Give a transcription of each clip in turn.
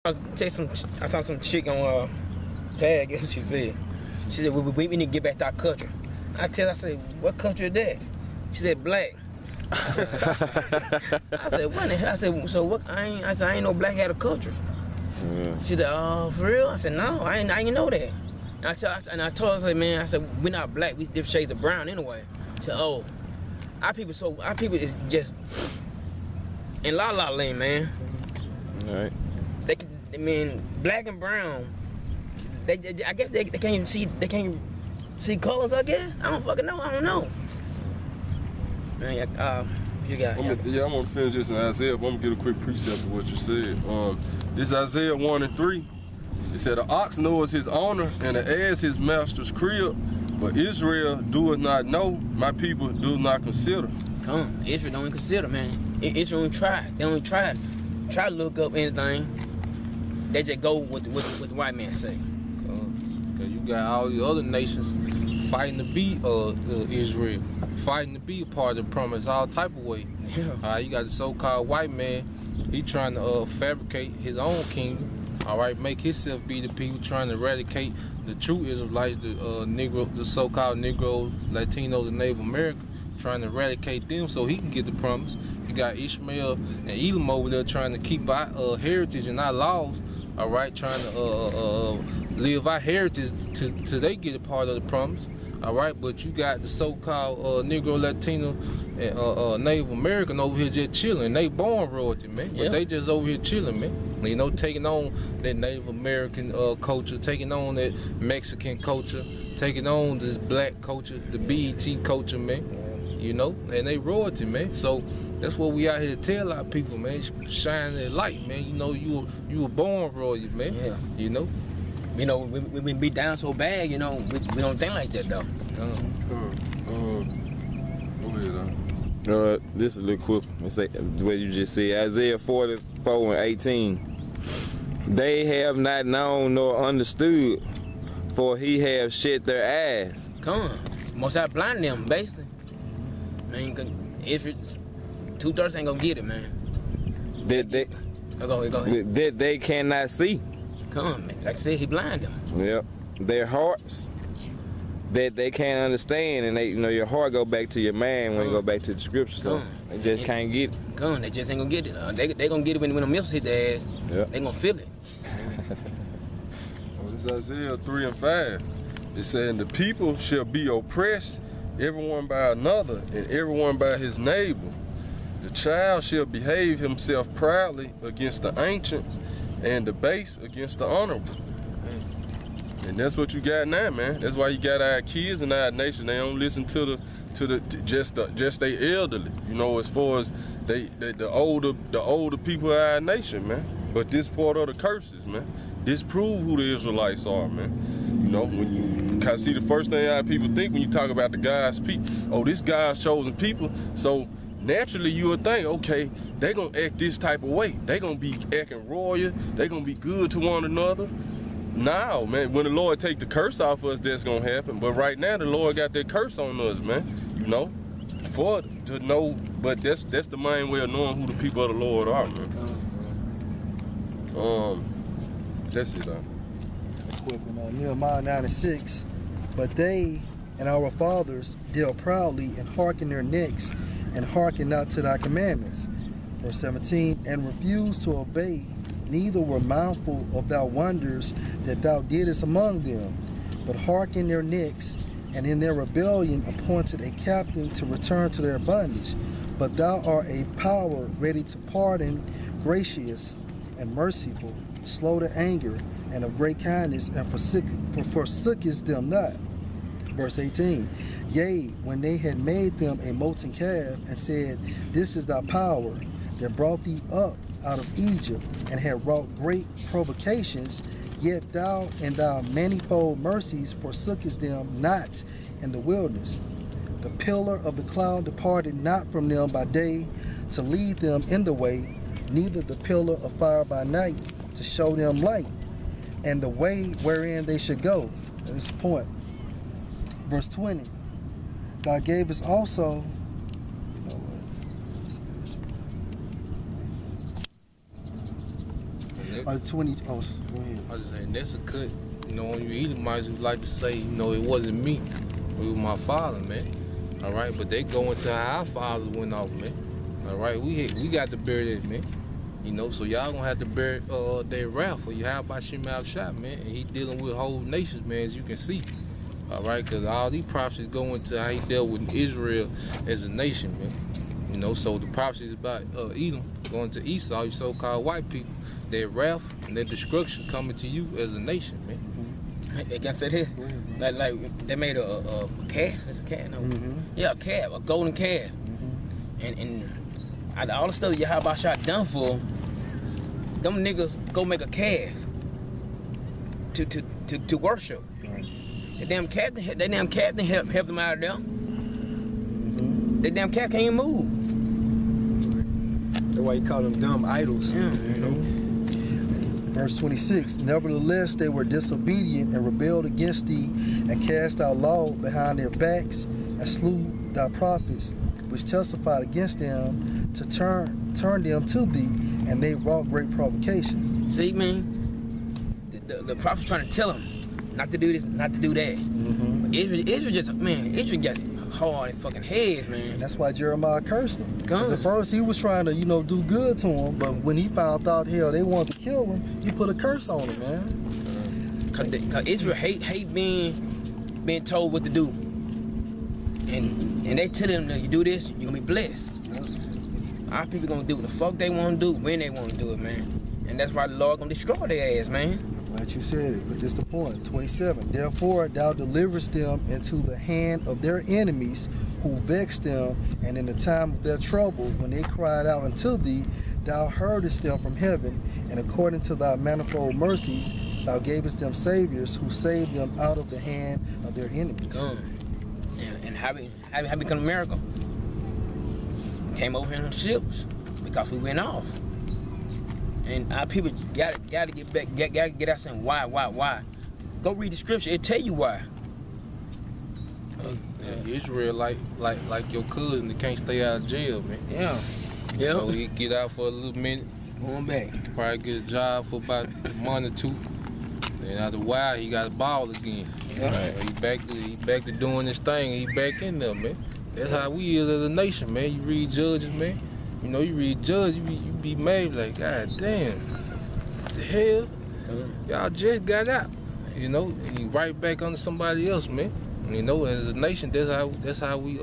I talked to some chick on tag. Guess what she said? She said we need to get back to our culture. I said, what culture is that? She said black. I said, what the hell? I said, so what? I ain't know black had a culture. Yeah. She said, oh, for real? I said, no, I ain't know that. And I told her, I said, man, I said, we're not black, we different shades of brown anyway. She said, oh, our people is just in la la land, man. All right. Black and brown. I guess they can't even see. They can't even see colors. I guess I don't fucking know. I don't know. Man, you got. I'm gonna finish this in Isaiah, but I'm gonna get a quick precept of what you said. This Isaiah 1:3. It said, "The ox knows his owner, and the ass his master's crib, but Israel doeth not know. My people do not consider." Come, Israel don't even consider, man. Israel don't try. They don't try to look up anything. They just go with the white man say. Cause you got all the other nations fighting to be Israel, fighting to be a part of the promise, all type of way. Yeah. You got the so-called white man. He trying to fabricate his own kingdom. All right, make himself be the people, trying to eradicate the true Israelites, the so-called Negroes, Latinos, and Native Americans, trying to eradicate them so he can get the promise. You got Ishmael and Elam over there trying to keep our heritage and our laws. All right, trying to live our heritage till they get a part of the promise. All right, but you got the so-called Negro, Latino, and Native American over here just chilling. They born royalty, man, but they just over here chilling, man. You know, taking on that Native American culture, taking on that Mexican culture, taking on this black culture, the BET culture, man. You know, and they royalty, man. So that's what we out here to tell our people, man. Shine that light, man. You know, you were born royalty, man. Yeah. You know. You know, we been beat down so bad, you know, we don't think like that, though. This is a little quick. It's like the way you just said, Isaiah 44:18. They have not known nor understood, for he have shut their eyes. Come on. Most have blinded them, basically. Man, Israel, 2/3 ain't gonna get it, man. That they cannot see. Come on, man. Like I said, he blinded them. Yep. Their hearts that they can't understand, and they, you know, your heart go back to your man when you go back to the scripture. So they just can't get it. Come on, they just ain't gonna get it. They gonna get it when the missiles hit their ass. Yep. They gonna feel it. This is Isaiah 3:5. It said, "The people shall be oppressed, everyone by another, and everyone by his neighbor. The child shall behave himself proudly against the ancient, and the base against the honorable." And that's what you got now, man. That's why you got our kids in our nation. They don't listen to just they elderly. You know, as far as the older people of our nation, man. But this part of the curses, man. This prove who the Israelites are, man. You know, when you see the first thing our people think when you talk about the God's people, oh, this God's chosen people. So naturally you would think, okay, they gonna act this type of way. They gonna be acting royal. They gonna be good to one another. No, man, when the Lord take the curse off us, that's gonna happen. But right now the Lord got that curse on us, man. You know, to know, but that's the main way of knowing who the people of the Lord are, man. That's it, Nehemiah 9:6. But they and our fathers dealt proudly and hearkened their necks and hearkened not to thy commandments. Verse 17. And refused to obey, neither were mindful of thy wonders that thou didst among them, but hearkened their necks, and in their rebellion appointed a captain to return to their bondage. But thou art a power ready to pardon, gracious and merciful, slow to anger, and of great kindness, and forsookest them not. Verse 18. Yea, when they had made them a molten calf, and said, This is thy power that brought thee up out of Egypt, and had wrought great provocations, yet thou and thy manifold mercies forsookest them not in the wilderness. The pillar of the cloud departed not from them by day to lead them in the way, neither the pillar of fire by night to show them light, and the way wherein they should go. That's the point. Verse 20. Thou gavest also 20. Oh, go ahead. I just saying that's a cut. You know, you Edomites who like to say, you know, it wasn't me, it was my father, man. All right, but they go into how our fathers went off, man. All right, we got to bear that, man. You know, so y'all gonna have to bear their wrath for you. How about Shemal shot, man? And he dealing with whole nations, man, as you can see. All right, because all these prophecies go into how he dealt with Israel as a nation, man. You know, so the prophecies about Edom going to Esau, you so-called white people, their wrath and their destruction coming to you as a nation, man. Like I said here, like they made a calf. It's a calf, no? Yeah, a calf, a golden calf. And all the stuff Yahweh shot done for them niggas go make a calf to worship. The damn calf, help them out of there. The damn calf can't even move. That's why you call them dumb idols. Yeah. You know? Verse 26, nevertheless they were disobedient and rebelled against thee, and cast thy law behind their backs, and slew thy prophets, which testified against them to turn them to thee, and they wrought great provocations. See, man, the prophet's trying to tell them not to do this, not to do that. But Israel just, man, Israel got hard in fucking heads, man. And that's why Jeremiah cursed them. Because Guns. at first he was trying to, you know, do good to them, but when he found out, hell, they wanted to kill him, he put a curse on them, man. Cause Israel hate being told what to do. And they tell them that you do this, you're gonna be blessed. Our people gonna do what the fuck they wanna do, when they wanna do it, man. And that's why the Lord gonna destroy their ass, man. Glad you said it, but this the point. 27, therefore thou deliverest them into the hand of their enemies who vexed them, and in the time of their trouble, when they cried out unto thee, thou heardest them from heaven, and according to thy manifold mercies, thou gavest them saviors who saved them out of the hand of their enemies. And how we come to America? Came over here on ships because we went off. And our people gotta get back, gotta get out saying why. Go read the scripture, it'll tell you why. Israel like your cousin that can't stay out of jail, man. Yeah. So he get out for a little minute, Going back. probably get a job for about a month or two. Then after a while, he got a ball again. Yeah. He back to doing his thing. He back in there, man. That's how we is as a nation, man. You read Judges, man. You know, you read Judges, you be mad like, God damn, what the hell? Y'all just got out. You know, and you right back under somebody else, man. You know, as a nation, that's how we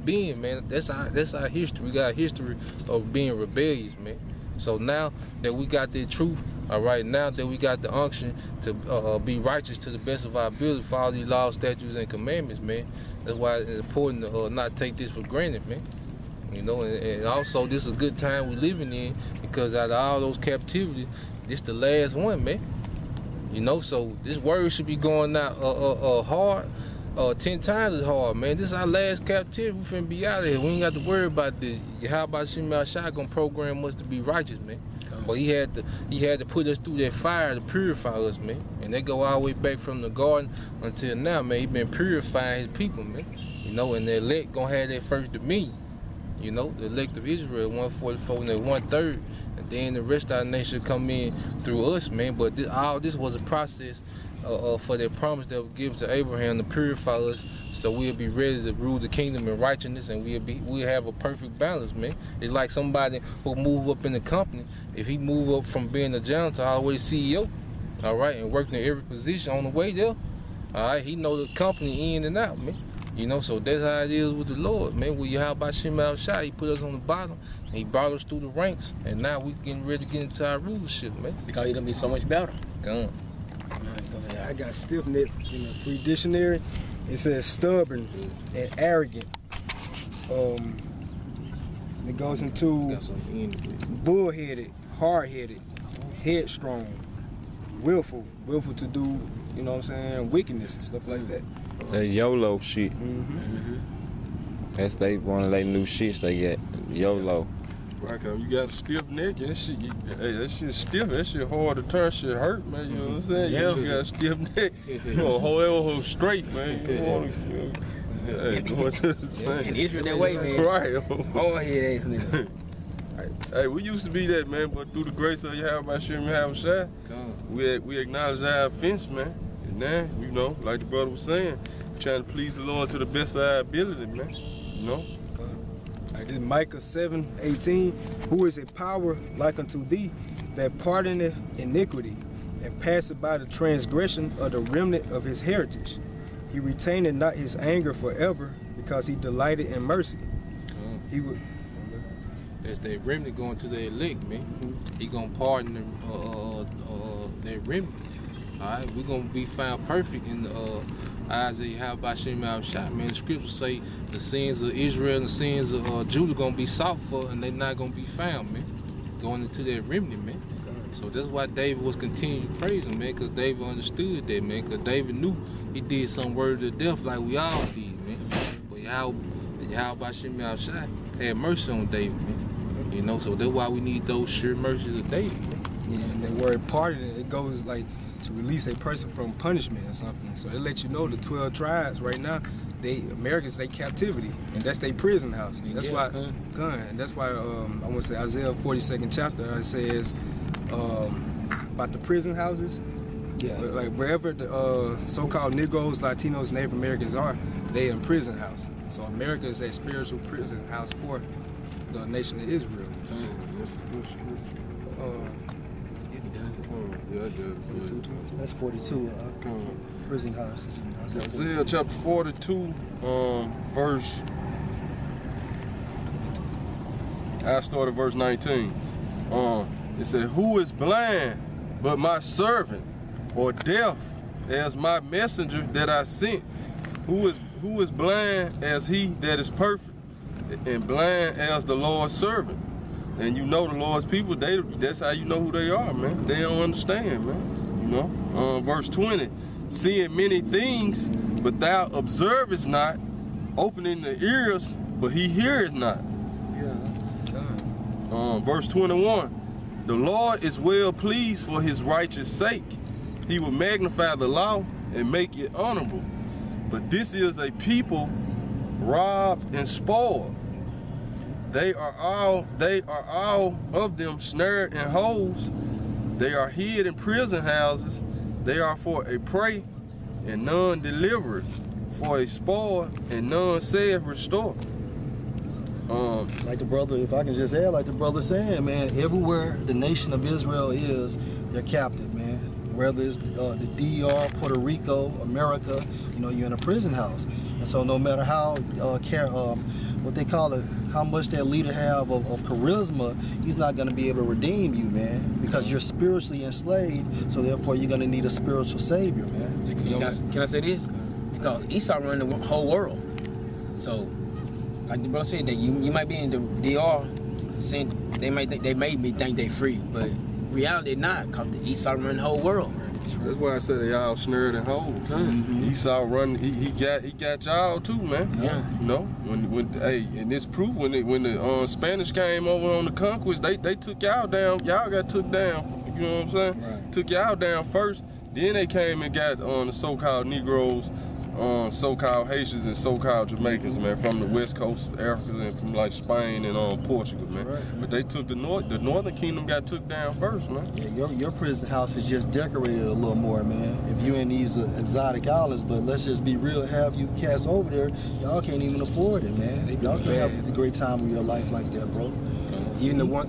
being, man. That's our history. We got a history of being rebellious, man. So now that we got the truth, all right, now that we got the unction to be righteous to the best of our ability, follow these laws, statutes, and commandments, man. That's why it's important to not take this for granted, man. You know, and also this is a good time we're living in, because out of all those captivities, this the last one, man. You know, so this word should be going out hard, 10 times as hard, man. This is our last captivity. We finna be out of here. We ain't got to worry about this. How about Shemal Shotgun program us to be righteous, man? But he had to put us through that fire to purify us, man. And they go all the way back from the garden until now, man. He been purifying his people, man. You know, and the elect gonna have their first dominion. You know, the elect of Israel, 144 and they're 1/3. And then the rest of our nation come in through us, man. But all this was a process for their promise that was given to Abraham to purify us, so we'll be ready to rule the kingdom in righteousness, and we'll have a perfect balance, man. It's like somebody who move up in the company. If he move up from being a janitor all the way to CEO, all right, and working in every position on the way there, all right, he know the company in and out, man. You know, so that's how it is with the Lord, man. When you how about Shemal Shah, he put us on the bottom, and he brought us through the ranks, and now we getting ready to get into our rulership, man. Because it's gonna be so much better. Gone. I got stiff neck in the free dictionary. It says stubborn and arrogant. It goes into bullheaded, hard-headed, headstrong, willful to do, you know what I'm saying, wickedness and stuff like that. That YOLO shit. That's one of they new shits they get. YOLO. Right, cause you got a stiff neck, that shit, that shit stiff, that shit hard to turn, shit hurt, man, you know what I'm saying? Yeah. You got a stiff neck, you know, hold straight, man. You want to, going to the same. And Israel that way, man. Right. Oh, yeah. Hey, we used to be that, man, but through the grace of Yahweh Shem Shai, we acknowledge our offense, man. And now, you know, like the brother was saying, trying to please the Lord to the best of our ability, man. You know? Like this Micah 7:18, who is a power like unto thee, that pardoneth iniquity, and passeth by the transgression of the remnant of his heritage. He retaineth not his anger forever, because he delighted in mercy. He would. That's their remnant going to their elect, man. He gonna pardon their remnant. All right, we're gonna be found perfect in the eyes of Yahweh Shem Shai, man. The scriptures say the sins of Israel and the sins of Judah gonna be sought for, and they're not gonna be found, man. Going into their remnant, man. So that's why David was continuing to praise him, man, because David understood that, man, because David knew he did some worthy to death like we all did, man. But Yahweh Shem Shai had mercy on David, man. You know, so that's why we need those sure mercies of David. Yeah, and that word pardon, it goes like to release a person from punishment or something. So it lets you know the 12 tribes right now, Americans, they captivity, and that's their prison house. And that's why, and that's why I want to say Isaiah 42nd chapter, it says about the prison houses. Yeah. Like wherever the so-called Negroes, Latinos, Native Americans are, they in prison house. So America is a spiritual prison house for the nation of Israel. That's 42 prison houses. Isaiah chapter 42, verse. I started verse 19. It said, "Who is blind but my servant, or deaf as my messenger that I sent? Who is blind as he that is perfect, and blind as the Lord's servant?" And you know the Lord's people, that's how you know who they are, man. They don't understand, man. You know? Verse 20, "Seeing many things, but thou observest not, opening the ears, but he heareth not." Verse 21, "The Lord is well pleased for his righteous sake. He will magnify the law and make it honorable. But this is a people robbed and spoiled. They are all of them snared in holes. They are hid in prison houses. They are for a prey, and none delivereth, for a spoil, and none saith restore." Like the brother, if I can just add, like the brother saying, man, everywhere the nation of Israel is, they're captive, man. Whether it's the DR, Puerto Rico, America, you know, you're in a prison house. And so no matter how, what they call it, how much that leader have of charisma, he's not going to be able to redeem you, man, because you're spiritually enslaved, so therefore you're going to need a spiritual savior, man. Can I say this? Because Esau run the whole world. So, like the brother said, that you might be in the DR, saying they made me think they free, but reality not, because the Esau run the whole world. That's why I said they all snared in holes. Esau run, he got y'all too, man. Yeah. You know, hey, and it's proof when the Spanish came over on the conquest, they took y'all down. Y'all got took down. You know what I'm saying? Right. Took y'all down first. Then they came and got the so-called Negroes, so-called Haitians and so-called Jamaicans, man, from the west coast of Africa and from like Spain and Portugal, man. Right. But they took the northern kingdom got took down first, man. Yeah, your prison house is just decorated a little more, man. If you in these exotic islands, but let's just be real, have you cast over there, y'all can't even afford it, man. Y'all can't have a great time of your life like that, bro. Even the one,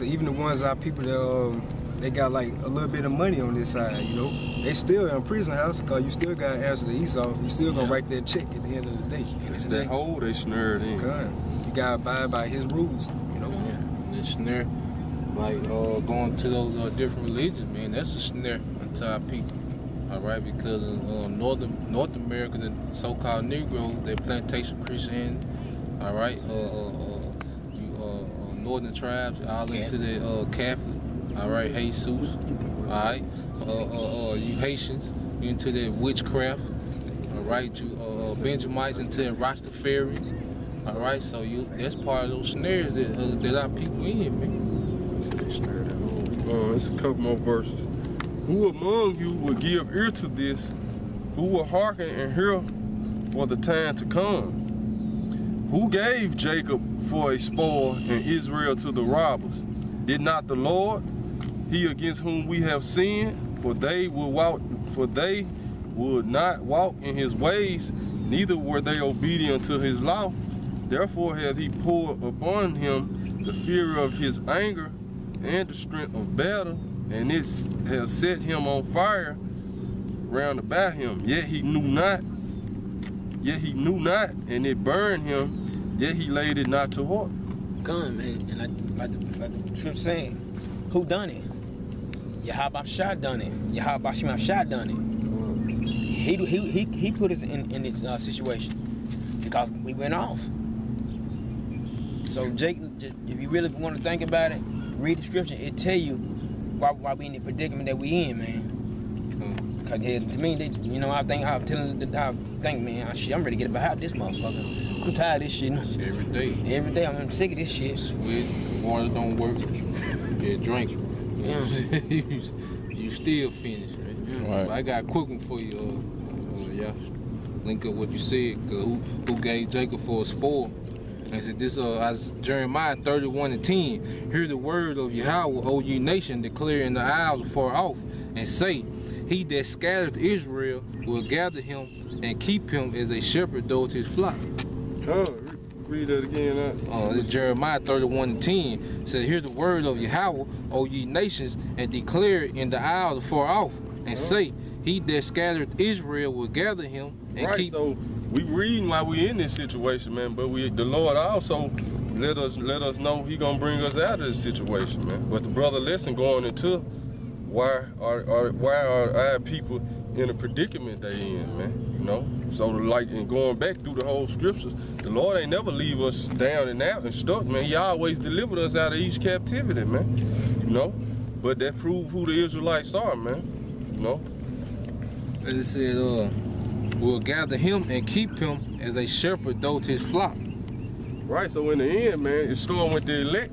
even the ones our people that they got like a little bit of money on this side, you know. They still in a prison house because you still got to answer to Esau. You still gonna write that check at the end of the day. It's that hole they snared in. God. You gotta abide by his rules, you know. Yeah, the snare, like going to those different religions, man. That's a snare unto our people. All right, because North America, the so-called Negroes, they're plantation Christian. All right, northern tribes, all into the Catholic. All right, Jesus. All right, you Haitians into that witchcraft. All right, you Benjamites into that Rastafarians. All right, so that's part of those snares that our people in, man. It's a couple more verses. "Who among you will give ear to this? Who will hearken and hear for the time to come? Who gave Jacob for a spoil, and Israel to the robbers. Did not the Lord, he against whom we have sinned, for they would not walk in his ways, neither were they obedient to his law. Therefore hath he poured upon him the fury of his anger and the strength of battle, and it has set him on fire round about him. Yet he knew not, and it burned him, yet he laid it not to heart. Come, man, and like the scripture saying, who done it? Yahweh Shah done it. Yahweh Shema Shah done it. He put us in this situation because we went off. So Jake, just, if you really want to think about it, read the scripture. It tell you why we in the predicament that we in, man. Cause to me, I think, man, I'm ready to get behind this motherfucker. I'm tired of this shit. Every day. Every day, I'm sick of this shit. Sweat, water don't work. Yeah, drinks. Yeah. You still finished, right? Right. But I got a quick one for you, y'all. Link up what you said. Who gave Jacob for a spoil? And I said this as Jeremiah 31:10. Hear the word of Yahweh, O ye nation, declare in the isles afar off, and say, he that scattered Israel will gather him and keep him as a shepherd doeth his flock. Read that again. This Jeremiah 31:10 said, hear the word of Yahweh, O ye nations, and declare in the isles afar off, and say, he that scattered Israel will gather him and right, keep. So we reading while we in this situation, man. But the Lord also let us know he gonna bring us out of this situation, man. But the brother lesson going into why are our people in a predicament they in, man? You know. So like, and going back through the whole scriptures, the Lord ain't never leave us down and out and stuck, man. He always delivered us out of each captivity, man. You know. But that proved who the Israelites are, man. You know. And it said, will gather him and keep him as a shepherd doth his flock. Right, so in the end, man, it's starting with the elect.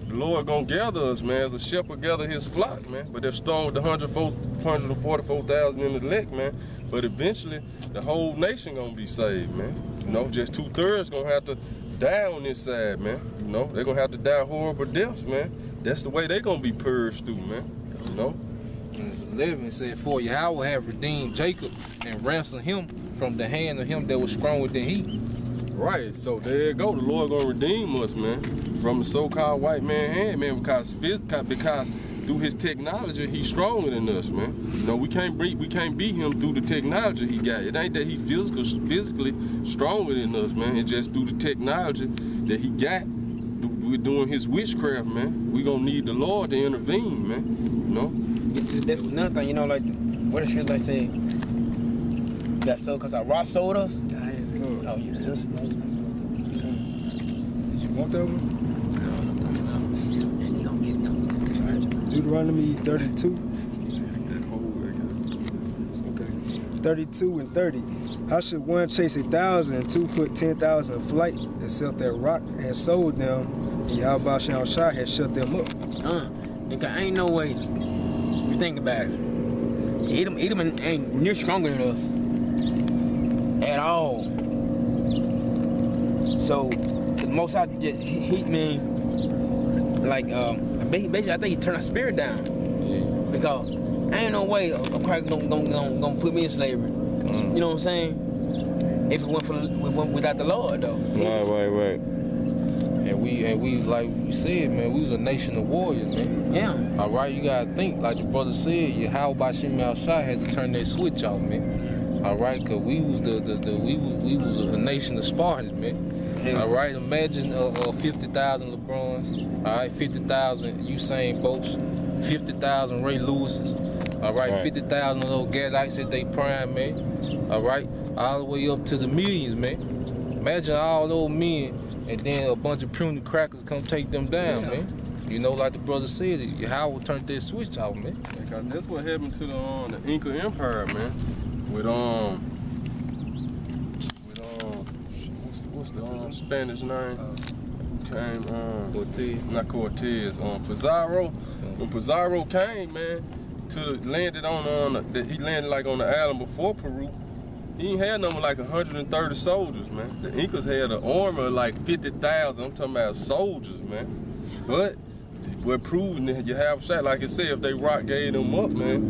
The Lord gonna gather us, man, as a shepherd gather his flock, man. But they're starting with the 144,000 in the elect, man. But eventually, the whole nation gonna be saved, man. You know, just 2/3 gonna have to die on this side, man. You know, they're gonna have to die horrible deaths, man. That's the way they gonna be purged through, man. You know. 11 said, for Yahweh have redeemed Jacob and ransomed him from the hand of him that was stronger than he. Right, so there you go. The Lord gonna redeem us, man, from the so-called white man hand, man, because through his technology, he's stronger than us, man. You know, we can't beat him through the technology he got. It ain't that he physically stronger than us, man. It's just through the technology that he got. We're doing his witchcraft, man. We gonna need the Lord to intervene, man. You know. That's another thing, you know, like what the shit like say that sold because our Ross sold us. Oh, yeah, that's You want that one? Deuteronomy 32. Okay. 32:30. How should one chase 1,000 and two put 10,000 in flight, except that rock has sold them, and Yahweh Shah has shut them up? Nigga, ain't no way. You think about it. Edom ain't near stronger than us at all. So the most I just hit me like basically I think he turned our spirit down. Yeah. Because ain't no way a crack gonna put me in slavery. You know what I'm saying? If it went without the Lord though. Right. And we like you said, man, we was a nation of warriors, man. Yeah. All right, you gotta think, like the brother said, Yahweh Shema Shah had to turn that switch off, man. All right, cause we was we was a nation of Spartans, man. Yeah. All right, imagine 50,000 LeBrons, all right, 50,000 Usain Bolts, 50,000 Ray Lewises, all right, 50,000 of those Gadites at they prime, man. All right, all the way up to the millions, man. Imagine all those men. And then a bunch of puny crackers come take them down, man. You know, like the brother said, Yahweh turned that switch off, man. Because that's what happened to the Inca Empire, man. With what's the Spanish name? Came Cortez. Not Cortez. Pizarro. When Pizarro came, man, landed like on the island before Peru. He ain't had number like 130 soldiers, man. The Incas had an army of like 50,000. I'm talking about soldiers, man. But we're proving that you have a shot. Like I said, if they rock gave them up, man.